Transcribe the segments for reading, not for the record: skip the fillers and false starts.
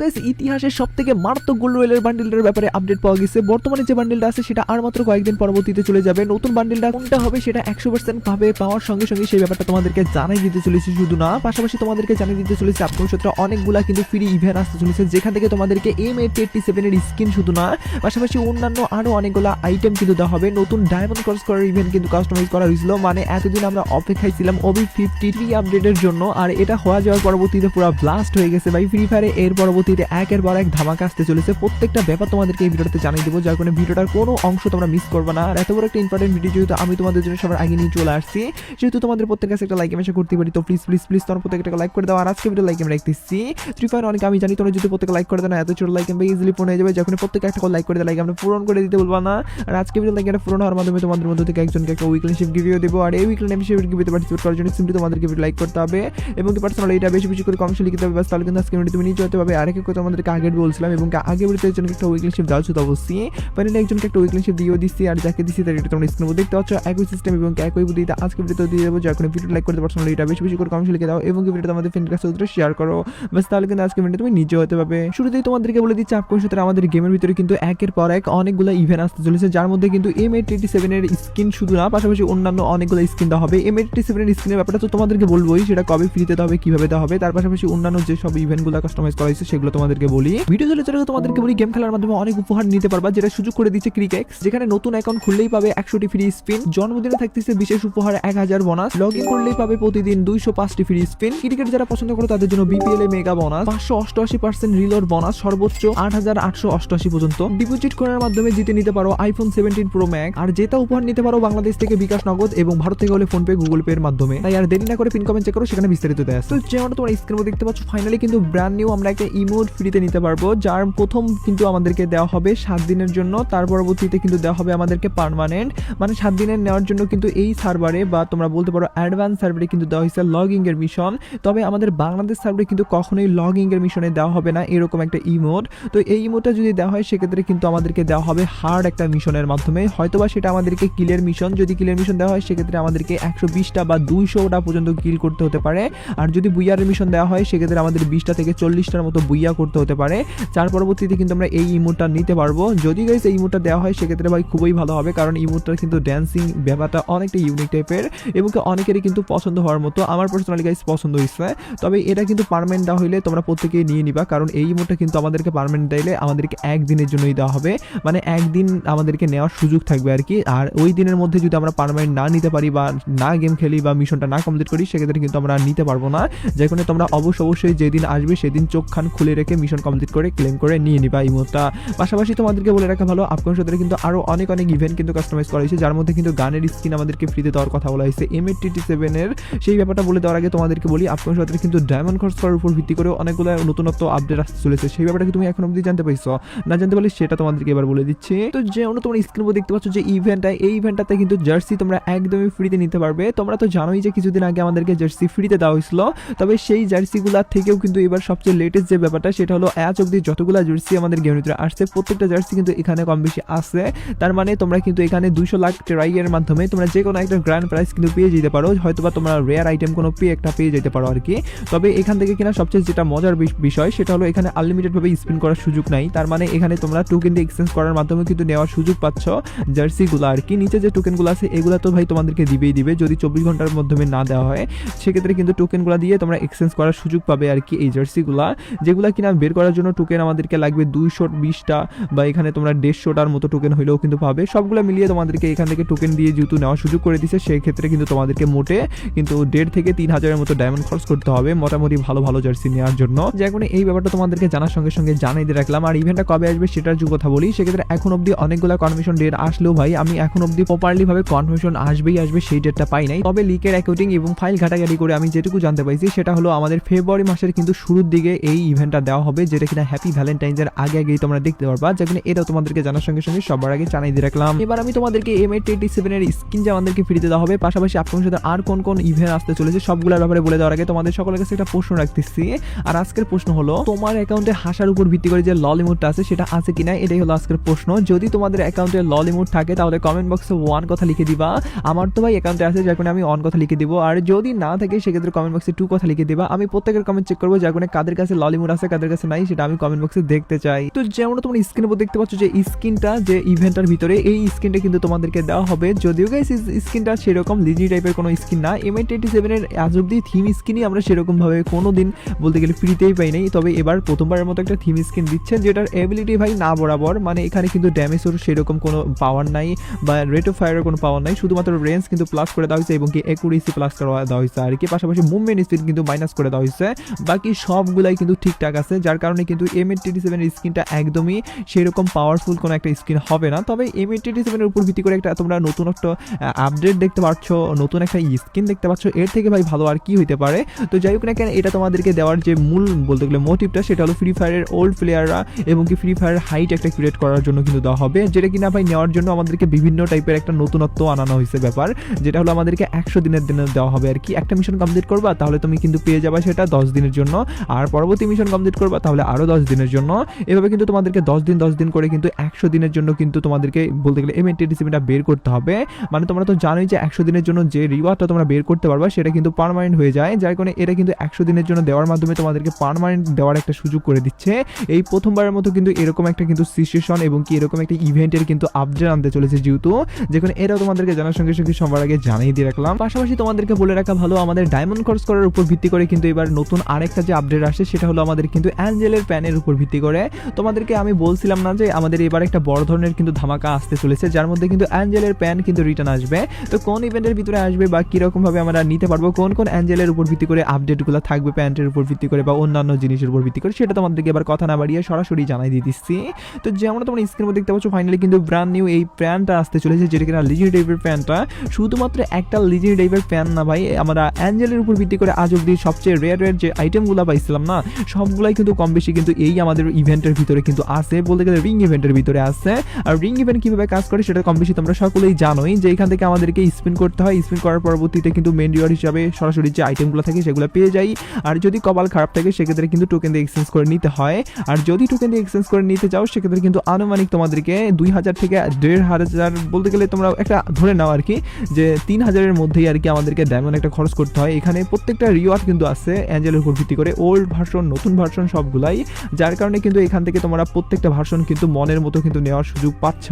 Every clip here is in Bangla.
গাইস ইতিহাসের সবথেকে মারাত্মক গোল্ড রয়েলের বান্ডেলটার ব্যাপারে আপডেট পাওয়া গেছে। বর্তমানে যে বান্ডেলটা আছে সেটা আর মাত্র কয়েকদিন পরবর্তীতে চলে যাবে। নতুন বান্ডেলটা কোনটা হবে সেটা 100% ভাবে পাওয়ার সঙ্গে সঙ্গে সেই ব্যাপারটা তোমাদেরকে জানাই দিতে চলেছি। শুধু না, পাশাপাশি তোমাদেরকে জানিয়ে দিতে চলেছি আপকামিং সপ্তাহে অনেকগুলা কিন্তু ফ্রি ইভেন্ট আসতে চলেছে, যেখান থেকে তোমাদেরকে M887 এর স্কিন শুধু না, পাশাপাশি অন্যান্য আরো অনেকগুলা আইটেম কিন্তু দেওয়া হবে। নতুন ডায়মন্ড ক্রস করার ইভেন্ট কিন্তু কাস্টমাইজ করা হয়েছিল, মানে এতদিন আমরা অপেক্ষায় ছিলাম OB53 আপডেটের জন্য, আর এটা হওয়া যাওয়ার পরবর্তীতে পুরো ব্লাস্ট হয়ে গেছে ভাই ফ্রি ফায়ারে। এর পরবর্তীতে একের পর এক ধামাকা আসতে চলেছে। প্রত্যেকটা ব্যাপার তোমাদেরকে এই ভিডিওতে জানিয়ে দেবো, যার কারণে ভিডিওটার কোনো অংশ তোমরা মিস করবে না। আর এত বড় একটা ইম্পর্টেন্ট ভিডিও যেহেতু আমি তোমাদের জন্য সবার আগে নিয়ে চলে আসছি, যেহেতু তোমাদের প্রত্যেকের কাছে একটা লাইক মেশা করতে পারি, তো প্লিজ প্লিজ প্লিজ তোমরা প্রত্যেকটা লাইক করে দাও। আর আজকে ভিডিও লাইক আমি রাখতেছি ফ্রি ফায়ার অনেক, আমি জানি তোমরা যদি প্রত্যেকে লাইক করে দাও না, এত ছোট লাইক আমি ইজিলি পূরণ হয়ে যাবে। যখন প্রত্যেকটা একটা লাইক করে দাও, লাইক আমরা পূরণ করে দিতে বলবো না। আর আজকে ভিডিও লাইক এটা পূরণ হওয়ার মাধ্যমে তোমাদের মধ্যে থেকে একজনকে একটা উইকলি শিপ গিভিও দেবো। আর এই উইকলি শিপ গিভিতে পার্টিসিপেট করার জন্য সিম্পলি তোমাদেরকে ভিডিও লাইক করতে হবে এবং কি পার্সোনালি এটা বেশি বেশি করে কমেন্টে লিখতে হবে, বাস তাহলে কিন্তু আজকে ভিডিও তুমি নিয়ে যেতে পারবে। আরেক কথা তোমাদেরকে আগে বলছিলাম এবং আগে ভিডিওতে একজনকে একটা উইকলি শিপ দাও, তো অবশ্যই ফাইনালি একজনকে একটা উইকলি শিপ দিয়েও দিচ্ছি। আর যাকে দিচ্ছি তার এটা তোমরা স্ক্রিনে মধ্যে দেখতে পাচ্ছ, একই সিস্টেম এবং একই বুদ্ধিতে আজকে ভিডিওতে দিয়ে দেবো। যার কারণে ভিডিও লাইক করতে পার্সোনালি এটা বেশি বেশি করে কমেন্টে লিখে দাও এবং কি ভিডিওটা আমাদের ফ্রেন্ডের কাছে শেয়ার করো, বাস তাহলে কিন্তু আজকে ভিডিও তুমি নিজে হতে পারবে। শুরুতেই তোমাদেরকে বলে দিচ্ছি আপকামিং সপ্তাহে আমাদের গেমের ভিতরে কিন্তু একের পর এক অনেকগুলো ইভেন্ট আসতে চলেছে, যার মধ্যে কিন্তু M887 এর স্কিন শুধু না, পাশাপাশি অন্যান্য অনেকগুলো স্কিন দেওয়া হবে। M887 এর স্কিনের ব্যাপারটা তো তোমাদেরকে বলবোই, সেটা কবে ফ্রিতে দেওয়া হবে, কিভাবে দেওয়া হবে, তার পাশাপাশি অন্যান্য যে সব ইভেন্টগুলো কাস্টমাইজ করা হয়েছে সেগুলো তোমাদেরকে বলি। ভিডিও চলে চলে তোমাদেরকে বলি গেম খেলার মাধ্যমে অনেক উপহার নিতে পারবা, যেটা সুযোগ করে দিচ্ছে ক্রিকেক্স, যেখানে নতুন অ্যাকাউন্ট খুললেই পাবে 100টি ফ্রি স্পিন, জন্মদিনে থাকতেছে বিশেষ উপহার 1000 বোনাস, লগ ইন করলেই পাবে প্রতিদিন 205টি ফ্রি স্পিন, ক্রিকেট যারা পছন্দ করো তাদের জন্য BPL এ মেগা বোনাস, 588% রিলোড বোনাস, সর্বোচ্চ 8888 পর্যন্ত ডিপোজিট করার মাধ্যমে জিতে নিতে পারো iPhone 17 Pro Max, আর যেটা উপহার নিতে পারো বাংলাদেশ থেকে বিকাশ নগদ এবং ভারত থেকে হলে ফোন পে গুগল পে এর মাধ্যমে। তাই আর দেরি না করে পিন কমেন্ট চেক করো, সেখানে বিস্তারিত দেয়া আছে। তো যেমন তোমরা স্ক্রিনে দেখতে পাচ্ছ, ফাইনালি কিন্তু ব্র্যান্ড নিউ আমরা একটা ইমোট ফ্রিতে নিতে পারবো, যার প্রথম কিন্তু আমাদেরকে দেওয়া হবে 7 দিনের জন্য, তার পরবর্তীতে কিন্তু দেওয়া হবে আমাদেরকে পার্মানেন্ট, মানে 7 দিনের নেওয়ার জন্য কিন্তু এই সার্ভারে বা তোমরা বলতে পারো অ্যাডভান্স সার্ভারে কিন্তু দেওয়া হয়েছে লগইং এর মিশন। তবে আমাদের বাংলাদেশ সার্ভারে কিন্তু কখনোই লগইং এর মিশনে দেওয়া হবে না এরকম একটা ইমোট। তো এই ইমোটটা যদি দেওয়া হয় সেক্ষেত্রে কিন্তু আমাদেরকে দেওয়া হবে হার্ড একটা মিশনের মাধ্যমে, হয়তোবা সেটা আমাদেরকে কিলের মিশন, যদি কিলের মিশন দেওয়া হয় সেক্ষেত্রে আমাদেরকে 120টা বা 200টা পর্যন্ত কিল করতে হতে পারে। আর যদি বুইয়ারের মিশন দেওয়া হয় সেক্ষেত্রে আমাদের 20টা থেকে 40টার মতো বুইয়া করতে হতে পারে। যার পরবর্তীতে কিন্তু আমরা এই ইমোটটা নিতে পারবো। যদি গাইস এই ইমোটটা দেওয়া হয় সেক্ষেত্রে ভাই খুবই ভালো হবে, কারণ ইমোটটার কিন্তু ড্যান্সিং ব্যাপারটা অনেকটা ইউনিক টাইপের এবং অনেকেরই কিন্তু পছন্দ হওয়ার মতো। আমার পার্সোনালি গাইস পছন্দ হয়েছে। তবে এটা কিন্তু পার্মানেন্ট দেওয়া হইলে তোমরা প্রত্যেকেই নিয়ে নিবা, কারণ এই ইমোটটা কিন্তু আমাদেরকে পার্মানেন্ট দিলে আমাদেরকে একদিনের জন্যই দেওয়া হবে, মানে একদিন আমাদেরকে নেওয়ার সুযোগ থাকবে আর কি। আর ওই দিনের মধ্যে যদি আমরা পার্মানেন্ট না নিতে পারি বা না গেম খেলি বা মিশনটা না কমপ্লিট করি সেক্ষেত্রে কিন্তু আমরা নিতে পারবো না। যে কারণে তোমরা অবশ্যই যেদিন আসবে সেদিন চোখ খান খুলে রেখে মিশন কমপ্লিট করে ক্লেম করে নিয়ে নিবা ইমোটটা। পাশাপাশি তোমাদেরকে বলে রাখা ভালো, আপকামিং সপ্তাহে কিন্তু আরো অনেক ইভেন্ট কিন্তু কাস্টমাইজ করা হয়েছে, যার মধ্যে কিন্তু গানের স্কিন আমাদেরকে ফ্রিতে দেওয়ার কথা বলা হয়েছে M887 এর। সেই ব্যাপারটা বলে দেওয়ার আগে তোমাদেরকে বলি আপকামিং সপ্তাহে কিন্তু ডায়মন্ড ক্রস করার উপর ভিত্তি করে অনেকগুলো নতুনত্ব আপডেট আসতে চলেছে। সেই ব্যাপারটা কি তুমি এখন অবধি জানতে পারছো? না জানতে পারলে সেটা তোমাদেরকে এবার বলে দিচ্ছি। তো যেমন তোমরা স্ক্রিনে উপর দেখতে পাচ্ছ যে ইভেন্টটা, এই ইভেন্টটাতে কিন্তু জার্সি তোমরা একদমই ফ্রিতে নিতে পারবে। তোমরা তো জানোই যে কিছুদিন আগে আমাদেরকে জার্সি ফ্রিতে দেওয়া হয়েছিল, তবে সেই জার্সিগুলোর থেকেও কিন্তু এবার সবচেয়ে লেটেস্ট যে ব্যাপারটা সেটা হলো আজ অবধি যতগুলো জার্সি আমাদের গেমের ভিতরে আসছে প্রত্যেকটা জার্সি কিন্তু এখানে কম বেশি আছে। তার মানে তোমরা কিন্তু এখানে 200 লাখ ট্রাইয়ের মাধ্যমে তোমরা যে কোনো একটা গ্র্যান্ড প্রাইজ কিন্তু পেয়ে যেতে পারো, হয়তোবা তোমরা রেয়ার আইটেম কোনো একটা পেয়ে যেতে পারো আর কি। তবে এখান থেকে কিনা সবচেয়ে যেটা মজার বিষয় সেটা হলো এখানে আনলিমিটেড ভাবে স্পিন করার সুযোগ নাই। তার মানে এখানে তোমরা টোকেন দিয়ে এক্সচেঞ্জ করার মাধ্যমে কিন্তু নেওয়ার সুযোগ পাচ্ছ জার্সিগুলো আর কি। নিচে যে টোকেনগুলো আছে এগুলো তো ভাই তোমাদেরকে দিবে, যদি 24 ঘন্টার মাধ্যমে না দেওয়া হয় সেক্ষেত্রে কিন্তু টোকেনগুলো দিয়ে তোমরা এক্সচেঞ্জ করার সুযোগ পাবে আর কি। এই জার্সিগুলা যেগুলো কিনা বের করার জন্য টোকেন আমাদেরকে লাগবে 220টা বা এখানে তোমরা 150টার মতো টোকেন হইলেও কিন্তু পাবে। সবগুলো মিলিয়ে তোমাদেরকে এখান থেকে টোকেন দিয়ে যেহেতু নেওয়ার সুযোগ করে দিচ্ছে সেই ক্ষেত্রে কিন্তু তোমাদেরকে মোটে কিন্তু 1.5 থেকে 3,000-এর মতো ডায়মন্ড খরচ করতে হবে মোটামুটি ভালো জার্সি নেওয়ার জন্য। যে কোনো এই ব্যাপারটা তোমাদেরকে জানার সঙ্গে সঙ্গে জানাই দিয়ে রাখলাম। আর ইভেন্টটা কবে আসবে সেটার যে কথা বলি, সেক্ষেত্রে এখন অবধি অনেকগুলো কনফার্মেশন ডেট আসলেও ভাই আমি এখন অবধি প্রপারলি ভাবে কনফার্মেশন আসবে সেই ডেটটা পাই নাই। তবে লিকের অ্যাকাউন্টিং এবং ফাইল ঘাটাঘাটি করে আমি যেটুকু জানতে পাইছি সেটা হলো আমাদের ফেব্রুয়ারি মাসের কিন্তু শুরুর দিকে এই ইভেন্টটা দেওয়া হবে, যেটা কিনা হ্যাপি ভ্যালেন্টাইন্সের আগেই তোমরা দেখতে পারবা। যেখানে এটা তোমাদেরকে জানার সঙ্গে সঙ্গে সবার আগে জানাই দিয়ে রাখলাম। এবার আমি তোমাদেরকে M887 এর স্কিন যে আমাদেরকে ফ্রিতে দেওয়া হবে, পাশাপাশি আপনাদের সাথে আর কোন ইভেন্ট আসতে চলেছে সবগুলোর ব্যাপারে বলে দেওয়ার আগে তোমাদের সকলের কাছে একটা প্রশ্ন রাখতেছি। আর আজকের প্রশ্ন হলো তোমার অ্যাকাউন্টে হাসার উপর ভিত্তি করে যে লল ইমোটটা আছে সেটা আছে কিনা, এটাই হলো আজকের প্রশ্ন। যদি তোমাদের অ্যাকাউন্টে লল ইমোট থাকে তাহলে কমেন্ট বক্সে 1 কথা লিখে দিবা। আমার তো ভাই অ্যাকাউন্টে আছে যার কারণে আমি 1 কথা লিখে দিব। আর যদি না থাকে সেক্ষেত্রে কমেন্ট বক্সে 2 কথা লিখে দিবা। আমি প্রত্যেকের কমেন্ট চেক করবো যার কারণে কাদের কাছে লল ইমোট আছে কাদের কাছে নাই সেটা আমি কমেন্ট বক্সে দেখতে চাই। তো যেমন তোমরা স্ক্রিনের উপর দেখতে পাচ্ছ যে স্কিনটা যে ইভেন্টের ভিতরে এই স্কিনটা কিন্তু তোমাদেরকে দেওয়া হবে, যদিও গাইস স্কিনটা সেরকম লিজি টাইপের কোনো স্কিন না। MI27 এর আজ অব্দি থিম স্কিনই আমরা সেরকম ভাবে কোনোদিন বলতে গেলে ফ্রিতেই পাই নাই, তবে এবার প্রথমবারের মতো একটা থিম স্কিন দিচ্ছে যেটার এবিলিটি ভাই না বরাবর, মানে এখানে কিন্তু ড্যামেজের সেরকম কোনো পাওয়ার নাই বা রেট অফ ফায়ারের কোনো পাওয়ার নাই, শুধুমাত্র রেঞ্জ কিন্তু প্লাস করে দেওয়া হয়েছে এবং কি অ্যাকুরেসি প্লাস করে দেওয়া হয়েছে আর কি, পাশাপাশি মুভমেন্ট স্পিড কিন্তু মাইনাস করে দেওয়া হয়েছে। বাকি সবগুলাই কিন্তু ঠিকঠাক আছে, যার কারণে কিন্তু MI27 এর স্কিনটা একদমই সেরকম পাওয়ারফুল কোনো একটা স্কিন হবে না। তবে MI27 এর উপর ভিত্তি করে একটা তোমরা নতুন একটা আপডেট দেখতে পাচ্ছ, নতুন একটা স্কিন দেখতে পাচ্ছ, এর থেকে ভাই ভালো আর কি হইতে পারে। তো যাই হোক না কেন, এটা তোমাদেরকে দেওয়ার যে মূল বলতে গেলে মোটিভটা সেটা হলো ফ্রি ফায়ারের ওল্ড প্লেয়াররা এবং কি ফ্রি ফায়ার হাইট একটা ক্রিয়েট করার জন্য কিন্তু দেওয়া হবে, যেটা কিনা ভাই নেওয়ার জন্য আমাদেরকে বিভিন্ন টাইপের একটা নতুনত্ব আনানো হয়েছে ব্যাপার, যেটা হলো আমাদেরকে 100 দিনের দিনে দেওয়া হবে আর কি। একটা মিশন কমপ্লিট করবা তাহলে তুমি কিন্তু পেয়ে যাবে সেটা 10 দিনের জন্য, আর পরবর্তী মিশন কমপ্লিট করবা তাহলে আরো 10 দিনের জন্য, এভাবে কিন্তু তোমাদেরকে 10 দিন করে কিন্তু 100 দিনের জন্য কিন্তু তোমাদেরকে বলতে গেলে MI27টা বের করতে হবে। মানে তোমরা তো জানোই যে 100 দিনের জন্য যে রিওয়ার্ডটা তোমরা বের করতে পারবা সেটা কিন্তু পার্মানেন্ট হয়ে যায়, যার কারণে এটা কিন্তু 100 দিনের জন্য দেওয়ার মাধ্যমে তোমাদেরকে পার্মানেন্ট দেওয়ার একটা সুযোগ করে দিচ্ছে। এই প্রথমবারের মতো কিন্তু এরকম একটা কিন্তু সিচুয়েশন এবং কি এরকম একটা ইভেন্টের কিন্তু আপডেট আনতে চলেছে, যেহেতু যেখানে এটাও তোমাদেরকে জানার সঙ্গে সঙ্গে সবার আগে জানিয়ে দিয়ে রাখলাম। পাশাপাশি তোমাদেরকে বলে রাখা ভালো, আমাদের ডায়মন্ড কোর্স করার উপর ভিত্তি করে কিন্তু এবার নতুন আরেকটা যে আপডেট আসে সেটা হলো আমাদের কিন্তু অ্যাঞ্জেলের প্যানের উপর ভিত্তি করে। তোমাদেরকে আমি বলছিলাম না যে আমাদের এবার একটা বড় ধরনের কিন্তু ধামাকা আসতে চলেছে, যার মধ্যে কিন্তু অ্যাঞ্জেলের প্যান কিন্তু রিটার্ন আসবে। তো কোন ইভেন্টের ভিতরে আসবে বা কিরকম ভাবে আমরা নিতে পারবো, কোন কোন অ্যাঞ্জেলের উপর ভিত্তি করে আপডেটগুলো থাকবে প্যান্টের উপর ভিত্তি করে বা অন্যান্য জিনিসের উপর ভিত্তি করে, সেটা তোমাদেরকে এবার কথা না বাড়িয়ে সরাসরি জানাই দিয়ে দিচ্ছি। তো যেমন তোমরা স্ক্রিনের মধ্যে দেখতে পাচ্ছ ফাইনালি কিন্তু ব্র্যান্ড নিউ এই প্যানটা আসতে চলেছে, যেটা কিনা লিজেন্ডারি টাইপের প্যানটা। শুধুমাত্র একটা লিজেন্ডারি টাইপের প্যান না ভাই, আমরা অ্যাঞ্জেলের উপর ভিত্তি করে আজ অব্দি সবচেয়ে রেয়ার যে আইটেমগুলো পাইছিলাম না, সবগুলাই কিন্তু কম বেশি কিন্তু এই আমাদের ইভেন্টের ভিতরে কিন্তু আছে, বলতে গেলে রিং ইভেন্টের ভিতরে আছে। আর রিং ইভেন্ট কিভাবে কাজ করে সেটা কম বেশি তোমরা সকলেই জানোই, যে এখান থেকে আমাদেরকে স্পিন করতে হয়, স্পিন করার পরবর্তীতে কিন্তু মেন রিওয়ার্ড হিসাবে সরাসরি যে আইটেমগুলো থাকে সেগুলো পেয়ে যাই। আর যদি কপাল খারাপ থাকে সেক্ষেত্রে কিন্তু টোকেন দিয়ে এক্সচেঞ্জ করে নিতে হয়, আর যদি টোকেন দিয়ে এক্সচেঞ্জ করে নিতে চাও সেক্ষেত্রে কিন্তু আনুমানিক তোমাদেরকে 2000 থেকে 1500 বলতে গেলে তোমরা একটা ধরে নাও আর কি, যে 3000-এর মধ্যেই আর কি আমাদেরকে ডায়মন্ড একটা খরচ করতে হয়। এখানে প্রত্যেকটা রিওয়ার্ড কিন্তু আছে অ্যাঞ্জেলের উপর ভিত্তি করে, ওল্ড ভার্সন নতুন ভার্সন সবগুলাই, যার কারণে কিন্তু এখান থেকে তোমরা প্রত্যেকটা ভার্সন কিন্তু মনের মতো কিন্তু নেওয়ার সুযোগ পাচ্ছ।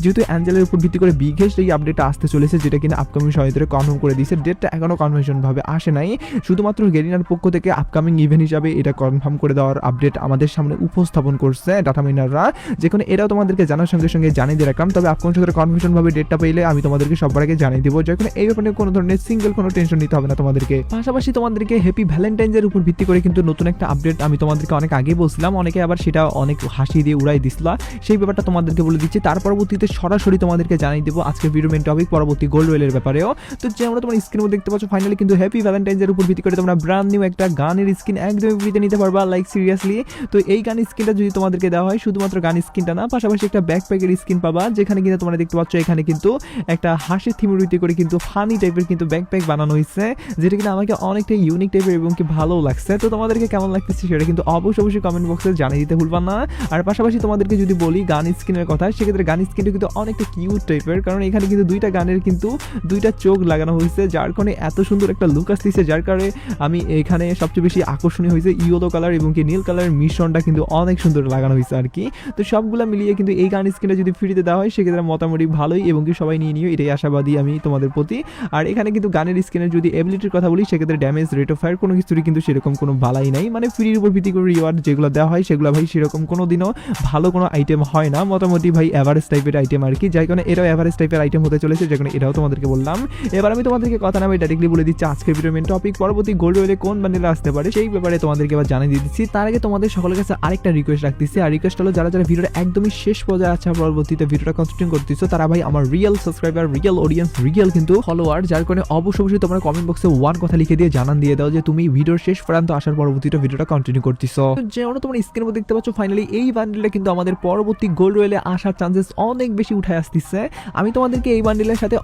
যেহেতু অ্যাঞ্জেলের উপর ভিত্তি করে বিগেস্ট এই আপডেটটা আসতে চলেছে, যেটা কিনা আপকামিং সময় ধরে কনফার্ম করে দিয়েছে, ডেটটা এখনো কনফার্মেশন ভাবে আসে নাই, শুধুমাত্র গেরিনার পক্ষ থেকে আপকামিং ইভেন্ট হিসাবে এটা কনফার্ম করে দেওয়ার আপডেট আমাদের সামনে উপস্থাপন করছে ডাটা মাইনাররা, যেখানে এটাও তোমাদেরকে জানার সঙ্গে সঙ্গে জানিয়ে দিয়ে রাখলাম। তবে আপকামিং সাথে কনফার্মেশন ভাবে ডেটটা পেলে আমি তোমাদেরকে সবার আগে জানিয়ে দেবো, যেখানে এই ব্যাপারে কোনো ধরনের সিঙ্গেল কোনো টেনশন নিতে হবে না তোমাদেরকে। পাশাপাশি তোমাদেরকে হ্যাপি ভ্যালেন্টাইন্সের উপর ভিত্তি করে কিন্তু নতুন একটা আপডেট আমি তোমাদেরকে অনেক আগে বলছিলাম, অনেকে আবার সেটা অনেক হাসি দিয়ে উড়াই দিছিল, সেই ব্যাপারটা তোমাদেরকে বলে দিচ্ছি। তার পরবর্তীতে সরাসরি তোমাদেরকে জানিয়ে দেবো আজকে ভিডিও মেন টপিক পরবর্তী গোল্ড ওয়েলের ব্যাপারেও। তো যে আমরা তোমার স্ক্রিনে দেখতে পাচ্ছ ফাইনালি কিন্তু হ্যাপি ভ্যালেন্টাইন্সের উপর ভিত্তি করে তোমরা ব্র্যান্ড নিউ একটা গানের স্কিন একদমই ফ্রিতে নিতে পারবা, লাইক সিরিয়াসলি। তো এই গান স্কিনটা যদি তোমাদেরকে দেওয়া হয়, শুধুমাত্র গান স্কিনটা না, পাশাপাশি একটা ব্যাকপ্যাকের স্কিন পাবা, যেখানে কিন্তু তোমরা দেখতে পাচ্ছ এখানে কিন্তু একটা হাসির থিমের ভিত্তি করে কিন্তু ফানি টাইপের কিন্তু ব্যাকপ্যাক বানানো হয়েছে, যেটা কিন্তু আমাকে অনেকটা ইউনিক টাইপের এবং কি ভালো লাগছে। তো তোমাদেরকে কেমন লাগতেছে সেটা কিন্তু অবশ্যই কমেন্ট বক্সে জানিয়ে দিতে ভুলবা না। আর পাশাপাশি তোমাদেরকে যদি বলি গান স্কিনের কথা, সেক্ষেত্রে গান স্কিনটা কিন্তু অনেকটা কিউট টাইপের, কারণ এখানে কিন্তু দুইটা গানের কিন্তু দুইটা চোখ লাগানো হয়েছে, যার কারণে এত সুন্দর একটা লুক আসতেছে, যার কারণে আমি এখানে সবচেয়ে বেশি আকর্ষণীয় হয়েছে ইয়েলো কালার এবং কি নীল কালারের মিশ্রণটা কিন্তু অনেক সুন্দর লাগানো হয়েছে আর কি। তো সবগুলো মিলিয়ে কিন্তু এই গান স্কিনটা যদি ফ্রিতে দেওয়া হয় সেক্ষেত্রে মোটামুটি ভালোই এবং কি সবাই নিয়ে নিও, এটাই আশাবাদী আমি তোমাদের প্রতি। আর এখানে কিন্তু গানের স্কিনের যদি এবিলিটির কথা বলি, সেক্ষেত্রে ড্যামেজ, রেট অফ ফায়ার কোনো কিছুরই কিন্তু সেরকম কোনো বালাই নাই, মানে ফ্রির উপর ভিত্তি করে রিওয়ার্ড যেগুলো দেওয়া হয় সেগুলো ভাই সেরকম কোনো দিনও ভালো কোনো আইটেম হয় না, মোটামুটি ভাই এভারেজ টাইপের আইটেম আর কি, যাই কারণে এটাও এভারেজ টাইপের আইটেম হতে চলেছে, যে কারণে এটাও তোমাদেরকে বললাম। এবার আমি তোমাদেরকে কথা না ভাই ডাইরেক্টলি বলে দিচ্ছি আজকের ভিডিও মেন টপিক পরবর্তী গোল্ড ওয়েলে কোন বান্ডেল আসতে পারে সেই ব্যাপারে তোমাদেরকে এবার জানিয়ে দিয়ে দিচ্ছি। তার আগে তোমাদের সকলের কাছে আরেকটা রিকোয়েস্ট রাখতেছি, আর রিকোয়েস্ট হলো যারা যারা ভিডিওটা একদমই শেষ পর্যায়ে আছে পরবর্তীতে ভিডিওটা কন্টিনিউ করতেছো, তারা ভাই আমার real subscriber, real audience, real কিন্তু ফলোয়ার, যার কারণে অবশ্যই তোমরা কমেন্ট বক্সে ওয়ান কথা লিখে দিয়ে জানান দিয়ে দাও যে তুমি ভিডিওর শেষ পর্যন্ত আসার পরবর্তীতে ভিডিওটা কন্টিনিউ করতেছো। যেমন তোমরা স্ক্রিনে দেখতে পাচ্ছ ফাইনালি এই বান্ডেলটা কিন্তু আমাদের পরবর্তী গোল্ড ওয়েলে আসার চান্সেস অনেক বেশি উঠে আসতেছে। আমি তোমাদেরকে এই বান্ডেলের সাথে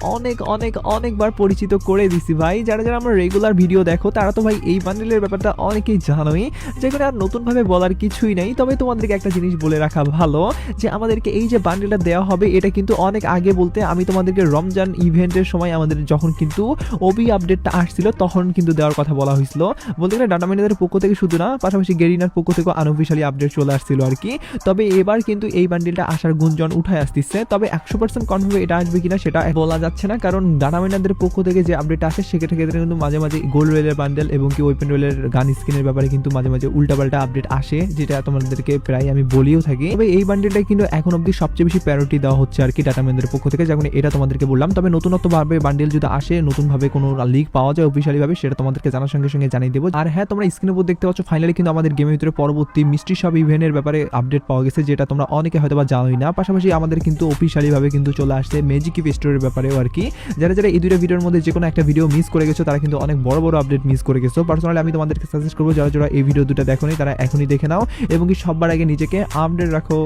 অনেকবার পরিচিত করে দিছি ভাই, যারা যারা আমরা রেগুলার ভিডিও দেখো তারা তো ভাই এই বান্ডেলের ব্যাপারটা অনেকেই জানোই, যেখানে আর নতুন ভাবে বলার কিছুই নেই। তবে তোমাদেরকে একটা জিনিস বলে রাখা ভালো, যে আমাদেরকে এই যে বান্ডেলটা দেওয়া হবে এটা কিন্তু অনেক আগে, বলতে আমি তোমাদেরকে রমজান ইভেন্টের সময় আমাদের যখন কিন্তু ওবি আপডেটটা আসছিল তখন কিন্তু দেওয়ার কথা বলা হয়েছিল, বলতে গেলে ডাটা মাইনারদের পক্ষ থেকে শুধু না, পাশাপাশি গেরিনার পক্ষ থেকে আনঅফিশিয়ালি আপডেট চলে আসছিল আর কি। তবে এবার কিন্তু এই বান্ডিলটা আসার গুঞ্জন উঠায় আসতেছে, তবে 100% কনফার্ম এটা আসবে কিনা সেটা বলা যাচ্ছে না, কারণ ডাটামাইনারদের পক্ষ থেকে যে আপডেট আসে সেক্ষেত্রে কিন্তু মাঝে মাঝে গোল্ড রয়েলের বান্ডেল এবং কি ওয়েপন রয়েলের গান স্কিনের ব্যাপারে কিন্তু মাঝে মাঝে উল্টাপাল্টা আপডেট আসে, যেটা তোমাদেরকে প্রায় আমি বলিও থাকি। তবে এই বান্ডেলটা কিন্তু এখন অবধি সবচেয়ে বেশি প্রায়োরিটি দেওয়া হচ্ছে আর কি ডাটামাইনারদের পক্ষ থেকে, যখন এটা তোমাদেরকে বললাম। তবে নতুনত্বভাবে বান্ডেল যদি আসে, নতুনভাবে কোনো লিক পাওয়া যায় অফিসিয়ালি ভাবে, সেটা তোমাদেরকে জানার সঙ্গে সঙ্গে জানিয়ে দেবো। আর হ্যাঁ, তোমরা স্ক্রিনের উপর দেখতে পাচ্ছ ফাইনালি কিন্তু আমাদের গেমের ভিতরে পরবর্তী মিস্ট্রি শপ ইভেন্টের ব্যাপারে আপডেট পাওয়া গেছে, যেটা তোমরা অনেকে হয়তো বা জানোই না। পাশাপাশি আমাদের কিন্তু অফিসিয়ালি ভাবে কিন্তু চলে আসছে ম্যাজিক ইভ স্টোরের ব্যাপারেও আর কি। যারা যারা এই দুইটা ভিডিওর মধ্যে যে কোনো একটা ভিডিও মিস করে গেছো তারা কিন্তু অনেক বড় বড় আপডেট মিস করে গেছো। পার্সোনালি আমি তোমাদেরকে সাজেস্ট করবো যারা যারা এই ভিডিও দুটো দেখোনি তারা এখনই দেখে নাও এবং কি সবার আগে নিজেকে আপডেট রাখো।